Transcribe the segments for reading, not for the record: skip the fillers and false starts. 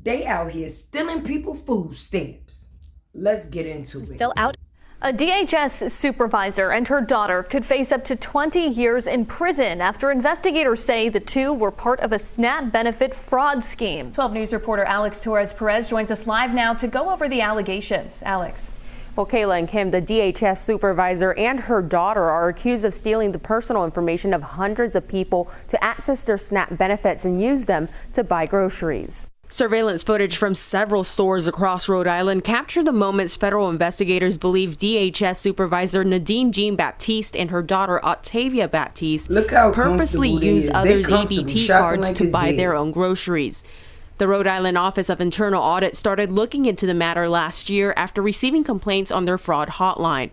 They out here stealing people food stamps. Let's get into it. Fill out. A DHS supervisor and her daughter could face up to 20 years in prison after investigators say the two were part of a SNAP benefit fraud scheme. 12 News reporter Alex Torres-Perez joins us live now to go over the allegations. Alex. Well, Kayla and Kim, the DHS supervisor and her daughter are accused of stealing the personal information of hundreds of people to access their SNAP benefits and use them to buy groceries. Surveillance footage from several stores across Rhode Island captured the moments federal investigators believe DHS supervisor Nadine Jean Baptiste and her daughter Octavia Baptiste purposely use others' EBT cards to buy their own groceries. The Rhode Island Office of Internal Audit started looking into the matter last year after receiving complaints on their fraud hotline.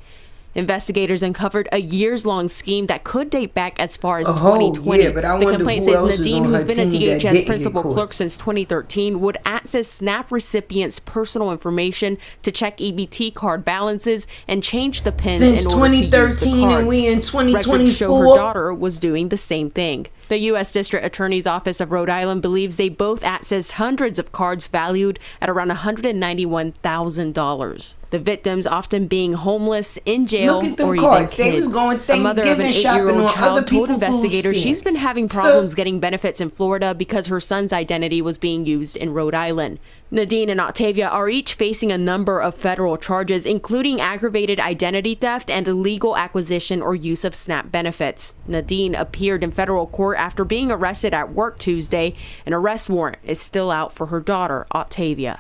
Investigators uncovered a years-long scheme that could date back as far as 2020. Yeah, but I the wonder complaint who says else Nadine, who's been a DHS principal clerk clerk since 2013, would access SNAP recipients' personal information to check EBT card balances and change the pins since in order 2013 to use the cards. and we in 2024. Records show her daughter was doing the same thing. The U.S. District Attorney's Office of Rhode Island believes they both accessed hundreds of cards valued at around $191,000. The victims often being homeless, in jail, or even kids. A mother of an 8-year-old child told investigators she's been having problems getting benefits in Florida because her son's identity was being used in Rhode Island. Nadine and Octavia are each facing a number of federal charges, including aggravated identity theft and illegal acquisition or use of SNAP benefits. Nadine appeared in federal court after being arrested at work Tuesday. An arrest warrant is still out for her daughter, Octavia.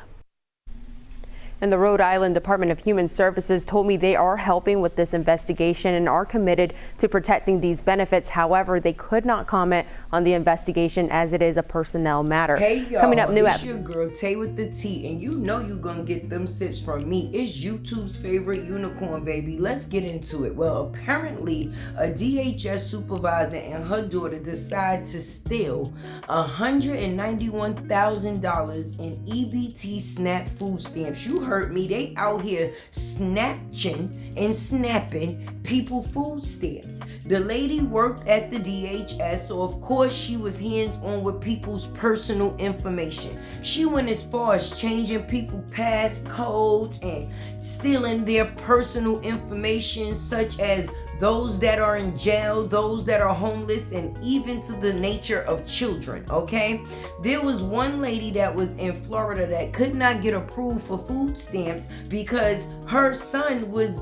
And the Rhode Island Department of Human Services told me they are helping with this investigation and are committed to protecting these benefits. However, they could not comment on the investigation as it is a personnel matter. Hey y'all, coming up new it's your girl Tay with the T, and you know you're gonna get them sips from me. It's YouTube's favorite unicorn, baby. Let's get into it. Well, apparently a DHS supervisor and her daughter decided to steal $191,000 in EBT SNAP food stamps. You heard me. They out here snatching and snapping people food stamps. The lady worked at the DHS, so of course she was hands-on with people's personal information. She went as far as changing people's passcodes and stealing their personal information, such as those that are in jail, those that are homeless, and even to the nature of children, okay? There was one lady that was in Florida that could not get approved for food stamps because her son was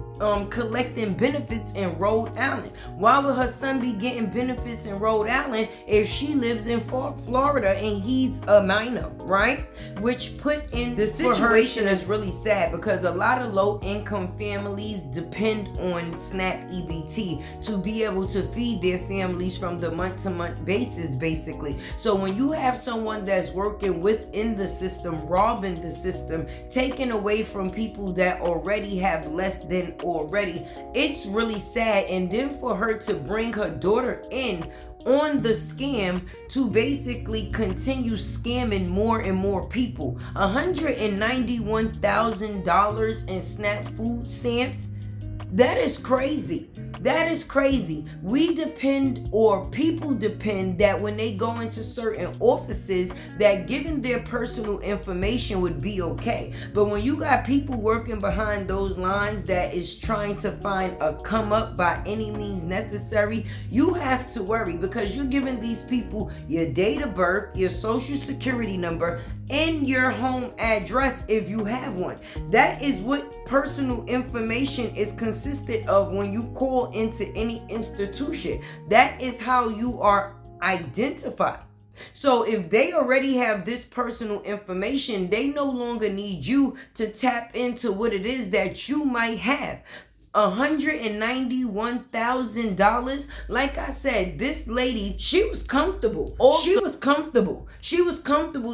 collecting benefits in Rhode Island. Why would her son be getting benefits in Rhode Island if she lives in Florida and he's a minor, right? Which put in the situation is really sad because a lot of low-income families depend on SNAP EBT to be able to feed their families from the month-to-month basis, basically. So when you have someone that's working within the system, robbing the system, taking away from people that already have less than already, it's really sad. And then for her to bring her daughter in on the scam to basically continue scamming more and more people. $191,000 in SNAP food stamps. That is crazy. That is crazy. We depend, or people depend, that when they go into certain offices, that giving their personal information would be okay. But when you got people working behind those lines that is trying to find a come up by any means necessary, you have to worry because you're giving these people your date of birth, your social security number, and your home address if you have one. That is what personal information is consisted of when you call into any institution. That is how you are identified. So if they already have this personal information, they no longer need you to tap into what it is that you might have. $191,000. Like I said, this lady, she was comfortable. She was comfortable,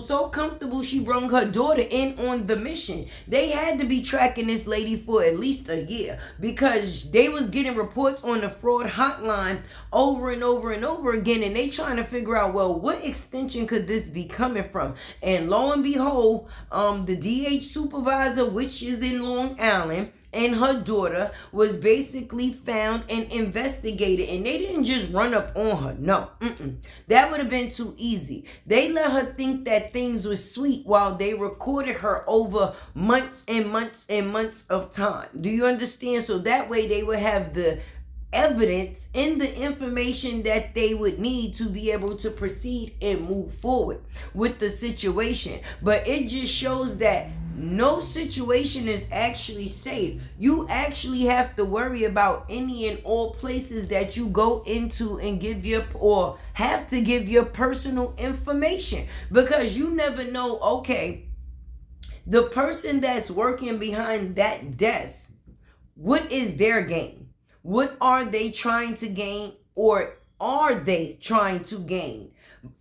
so comfortable she brought her daughter in on the mission. They had to be tracking this lady for at least a year because they was getting reports on the fraud hotline over and over and over again, and they trying to figure out, well, what extension could this be coming from? And lo and behold, the DH supervisor, which is in Long Island, and her daughter was basically found and investigated, and they didn't just run up on her. No, that would have been too easy. They let her think that things were sweet while they recorded her over months and months and months of time. Do you understand? So that way they would have the evidence and the information that they would need to be able to proceed and move forward with the situation. But it just shows that no situation is actually safe. You actually have to worry about any and all places that you go into and give your, or have to give your personal information, because you never know, okay, the person that's working behind that desk, what is their game? What are they trying to gain, or are they trying to gain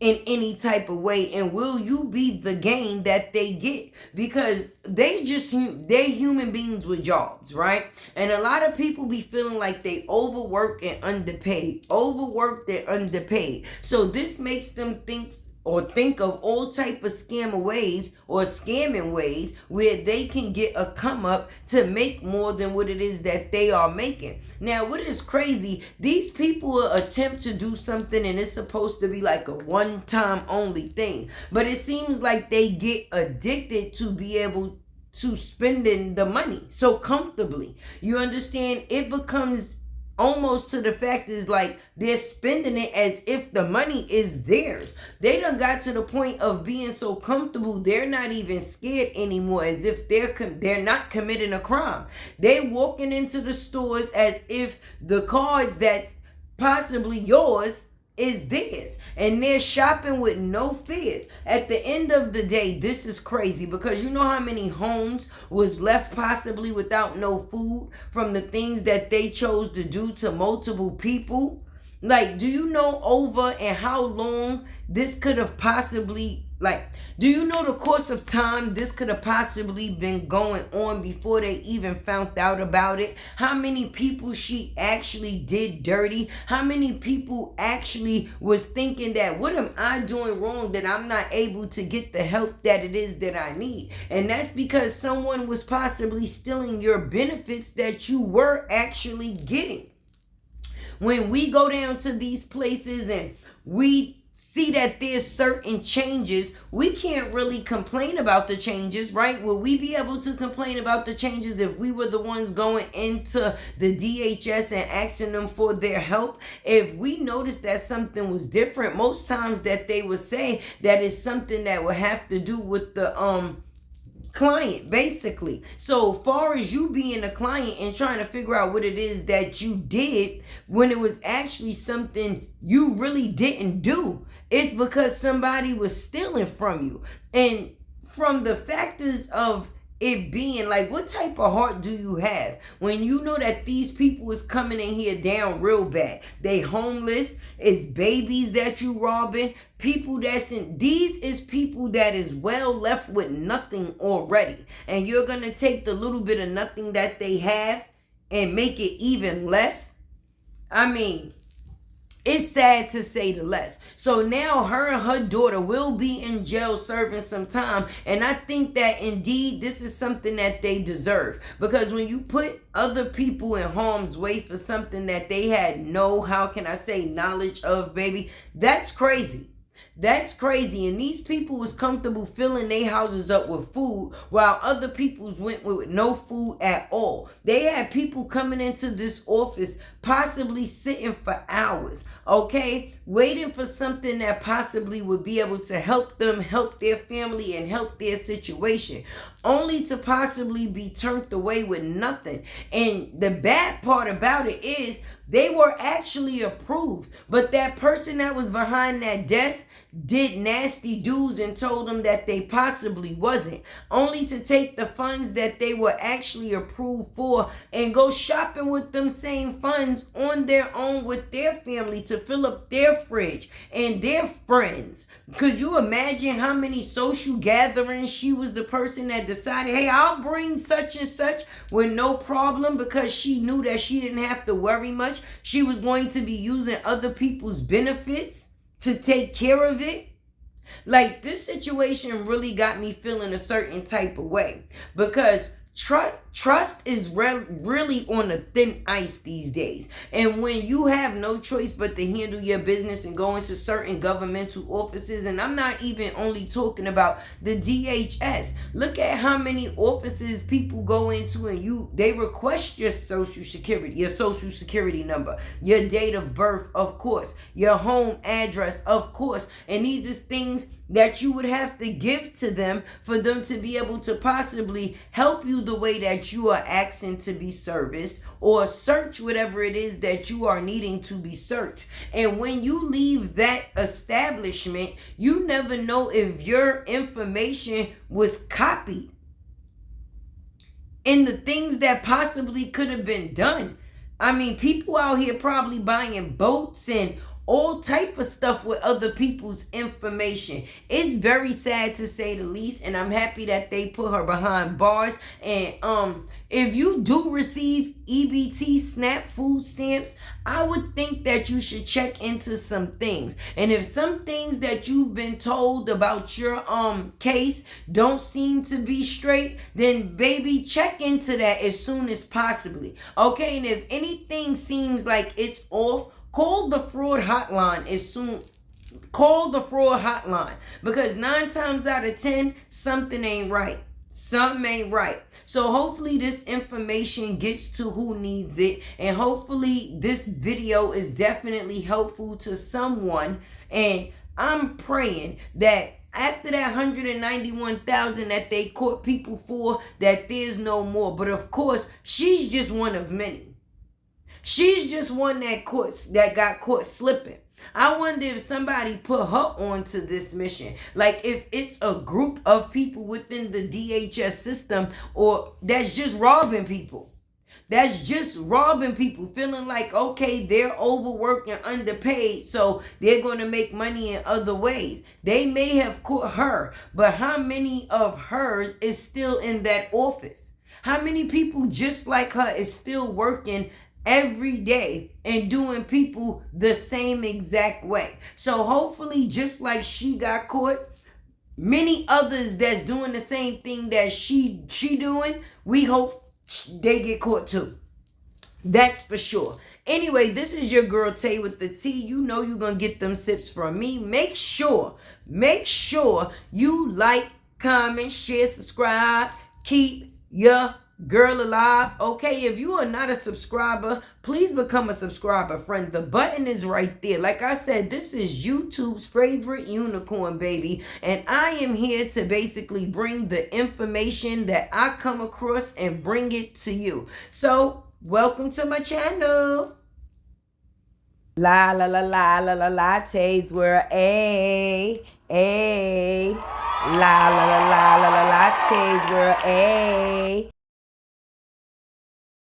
in any type of way? And will you be the gain that they get? Because they're human beings with jobs, right? And a lot of people be feeling like they overwork and underpaid. Overworked and underpaid. So this makes them think of all type of scamming ways where they can get a come up to make more than what it is that they are making. Now, what is crazy, these people will attempt to do something and it's supposed to be like a one-time only thing, but it seems like they get addicted to be able to spending the money so comfortably. You understand? It becomes almost to the fact is like they're spending it as if the money is theirs. They done got to the point of being so comfortable they're not even scared anymore, as if they're not committing a crime. They walking into the stores as if the cards that's possibly yours is theirs, and they're shopping with no fears. At the end of the day, this is crazy, because you know how many homes was left possibly without no food from the things that they chose to do to multiple people? Like, do you know over and how long this could have possibly, like, do you know the course of time this could have possibly been going on before they even found out about it? How many people she actually did dirty? How many people actually was thinking that, what am I doing wrong that I'm not able to get the help that it is that I need? And that's because someone was possibly stealing your benefits that you were actually getting. When we go down to these places and we see that there's certain changes, we can't really complain about the changes, right? Will we be able to complain about the changes if we were the ones going into the DHS and asking them for their help? If we noticed that something was different, most times that they would say that it's something that would have to do with the client, basically. So far as you being a client and trying to figure out what it is that you did when it was actually something you really didn't do, it's because somebody was stealing from you. And from the factors of it being like, what type of heart do you have when you know that these people is coming in here down real bad? They homeless, it's babies that you robbing, people that's in, these is people that is well left with nothing already, and you're gonna take the little bit of nothing that they have and make it even less. I mean, it's sad to say the less. So now her and her daughter will be in jail serving some time. And I think that indeed this is something that they deserve. Because when you put other people in harm's way for something that they had no, how can I say, knowledge of, baby, that's crazy. That's crazy. And these people was comfortable filling their houses up with food while other people's went with no food at all. They had people coming into this office possibly sitting for hours, okay, waiting for something that possibly would be able to help them, help their family, and help their situation, only to possibly be turned away with nothing. And the bad part about it is they were actually approved, but that person that was behind that desk did nasty do's and told them that they possibly wasn't, only to take the funds that they were actually approved for and go shopping with them same funds on their own with their family to fill up their fridge and their friends. Could you imagine how many social gatherings she was the person that decided, hey, I'll bring such and such with no problem, because she knew that she didn't have to worry much. She was going to be using other people's benefits to take care of it. Like, this situation really got me feeling a certain type of way, because Trust is really on a thin ice these days. And when you have no choice but to handle your business and go into certain governmental offices, and I'm not even only talking about the DHS. Look at how many offices people go into and they request your social security number, your date of birth, of course, your home address, of course. And these are things that you would have to give to them for them to be able to possibly help you the way that you are asking to be serviced, or search whatever it is that you are needing to be searched. And when you leave that establishment, you never know if your information was copied and the things that possibly could have been done. I mean, people out here probably buying boats and all type of stuff with other people's information. It's very sad to say the least, and I'm happy that they put her behind bars. And if you do receive EBT SNAP food stamps, I would think that you should check into some things. And if some things that you've been told about your case don't seem to be straight, then baby, check into that as soon as possibly. Okay, and if anything seems like it's off, call the fraud hotline Call the fraud hotline, because 9 times out of 10, something ain't right. Something ain't right. So hopefully this information gets to who needs it, and hopefully this video is definitely helpful to someone. And I'm praying that after that 191,000 that they caught people for, that there's no more. But of course, she's just one of many. She's just one that got caught slipping. I wonder if somebody put her onto this mission. Like if it's a group of people within the DHS system, or that's just robbing people. That's just robbing people, feeling like, okay, they're overworked and underpaid, so they're going to make money in other ways. They may have caught her, but how many of hers is still in that office? How many people just like her is still working every day and doing people the same exact way? So hopefully, just like she got caught, many others that's doing the same thing that she doing, we hope they get caught too. That's for sure. Anyway, this is your girl Tay with the T. You know you're gonna get them sips from me. Make sure you like, comment, share, subscribe. Keep your girl alive. Okay, if you are not a subscriber, please become a subscriber, friend. The button is right there. Like I said, this is YouTube's favorite unicorn, baby, and I am here to basically bring the information that I come across and bring it to you. So welcome to my channel. La la la la la la lattes were a la la la la la la lattes were a